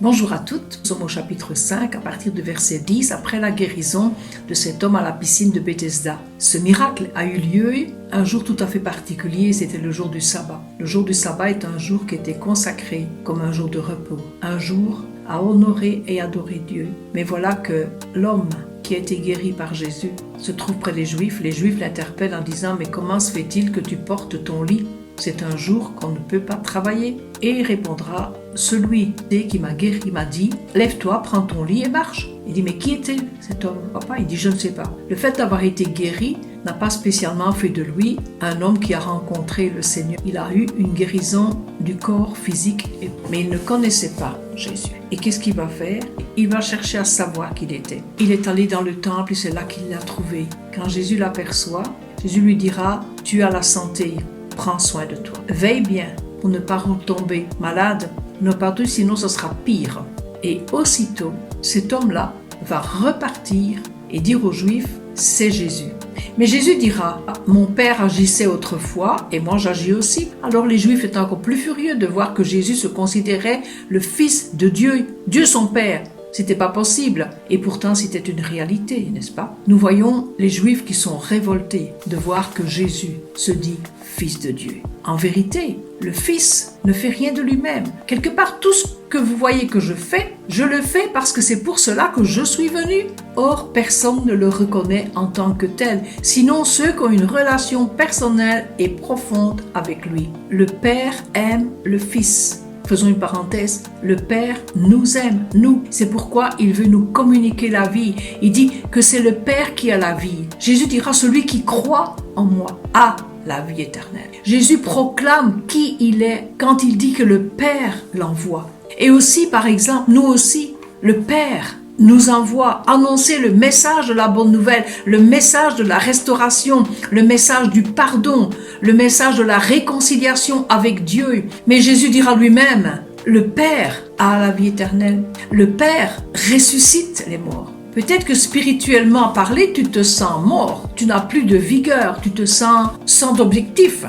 Bonjour à toutes, nous sommes au chapitre 5 à partir du verset 10 après la guérison de cet homme à la piscine de Bethesda. Ce miracle a eu lieu un jour tout à fait particulier, c'était le jour du sabbat. Le jour du sabbat est un jour qui était consacré comme un jour de repos, un jour à honorer et adorer Dieu. Mais voilà que l'homme qui a été guéri par Jésus se trouve près des Juifs. Les Juifs l'interpellent en disant « Mais comment se fait-il que tu portes ton lit ? C'est un jour qu'on ne peut pas travailler. » Et il répondra « Celui qui m'a guéri m'a dit « Lève-toi, prends ton lit et marche. » Il dit « Mais qui était cet homme, papa ?» Il dit « Je ne sais pas. » Le fait d'avoir été guéri n'a pas spécialement fait de lui un homme qui a rencontré le Seigneur. Il a eu une guérison du corps physique, mais il ne connaissait pas Jésus. Et qu'est-ce qu'il va faire ? Il va chercher à savoir qui il était. Il est allé dans le temple et c'est là qu'il l'a trouvé. Quand Jésus l'aperçoit, Jésus lui dira « Tu as la santé, prends soin de toi. Veille bien pour ne pas retomber malade, ne pas tout, sinon ce sera pire. » Et aussitôt, cet homme-là va repartir et dire aux Juifs « C'est Jésus. » Mais Jésus dira « Mon Père agissait autrefois et moi j'agis aussi. » Alors les Juifs étaient encore plus furieux de voir que Jésus se considérait le Fils de Dieu, Dieu son Père. C'était pas possible. Et pourtant, c'était une réalité, n'est-ce pas ? Nous voyons les Juifs qui sont révoltés de voir que Jésus se dit Fils de Dieu. En vérité, le Fils ne fait rien de lui-même. Quelque part, tout ce que vous voyez que je le fais parce que c'est pour cela que je suis venu. Or, personne ne le reconnaît en tant que tel, sinon ceux qui ont une relation personnelle et profonde avec lui. Le Père aime le Fils. Faisons une parenthèse, le Père nous aime, nous. C'est pourquoi il veut nous communiquer la vie. Il dit que c'est le Père qui a la vie. Jésus dira, celui qui croit en moi a la vie éternelle. Jésus proclame qui il est quand il dit que le Père l'envoie. Et aussi, par exemple, nous aussi, le Père nous envoie annoncer le message de la bonne nouvelle, le message de la restauration, le message du pardon, le message de la réconciliation avec Dieu. Mais Jésus dira lui-même, le Père a la vie éternelle. Le Père ressuscite les morts. Peut-être que spirituellement parlé, tu te sens mort, tu n'as plus de vigueur, tu te sens sans objectif.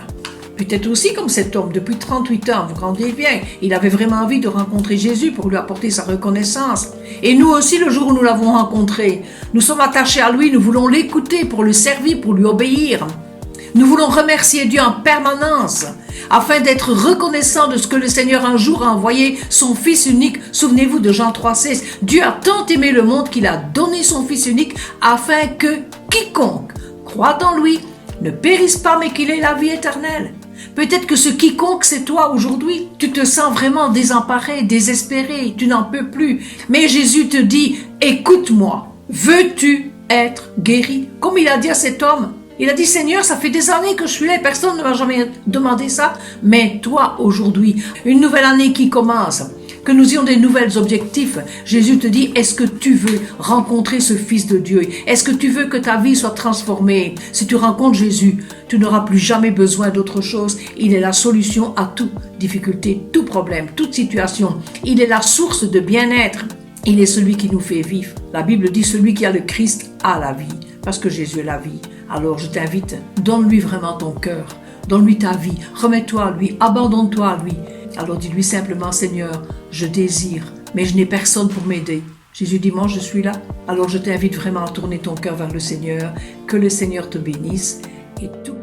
Peut-être aussi comme cet homme, depuis 38 ans, vous rendez bien, il avait vraiment envie de rencontrer Jésus pour lui apporter sa reconnaissance. Et nous aussi, le jour où nous l'avons rencontré, nous sommes attachés à lui, nous voulons l'écouter pour le servir, pour lui obéir. Nous voulons remercier Dieu en permanence, afin d'être reconnaissants de ce que le Seigneur un jour a envoyé son Fils unique. Souvenez-vous de Jean 3,16. Dieu a tant aimé le monde qu'il a donné son Fils unique, afin que quiconque croit en lui ne périsse pas, mais qu'il ait la vie éternelle. Peut-être que ce quiconque, c'est toi aujourd'hui. Tu te sens vraiment désemparé, désespéré, tu n'en peux plus. Mais Jésus te dit, écoute-moi, veux-tu être guéri ? Comme il a dit à cet homme, il a dit, Seigneur, ça fait des années que je suis là, personne ne m'a jamais demandé ça. Mais toi, aujourd'hui, une nouvelle année qui commence, que nous ayons des nouvelles objectifs, Jésus te dit, est-ce que tu veux rencontrer ce Fils de Dieu ? Est-ce que tu veux que ta vie soit transformée ? Si tu rencontres Jésus, tu n'auras plus jamais besoin d'autre chose. Il est la solution à toute difficulté, tout problème, toute situation. Il est la source de bien-être. Il est celui qui nous fait vivre. La Bible dit, celui qui a le Christ a la vie, parce que Jésus est la vie. Alors je t'invite, donne-lui vraiment ton cœur, donne-lui ta vie, remets-toi à lui, abandonne-toi à lui. Alors dis-lui simplement, Seigneur, je désire, mais je n'ai personne pour m'aider. Jésus dit, moi je suis là. Alors je t'invite vraiment à tourner ton cœur vers le Seigneur, que le Seigneur te bénisse et tout.